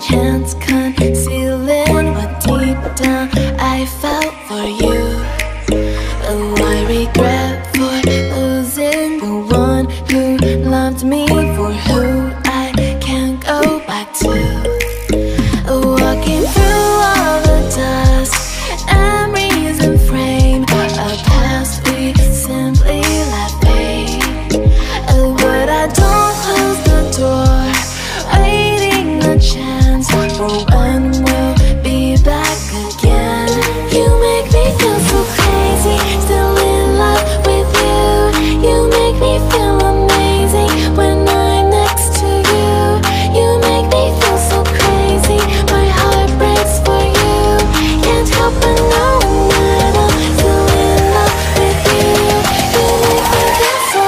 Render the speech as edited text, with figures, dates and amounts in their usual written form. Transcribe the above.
chance concealing what deep down I felt for you. Oh, I regret for losing the one who loved me, for who I can't go back to. Walking through all the dust, memories and frame a past we simply let fade. Oh, but I don't close the door, waiting a chance for when we'll be back again. You make me feel so crazy, still in love with you. You make me feel amazing when I'm next to you. You make me feel so crazy, my heart breaks for you. Can't help but know that I'm still in love with you. You make me feel so.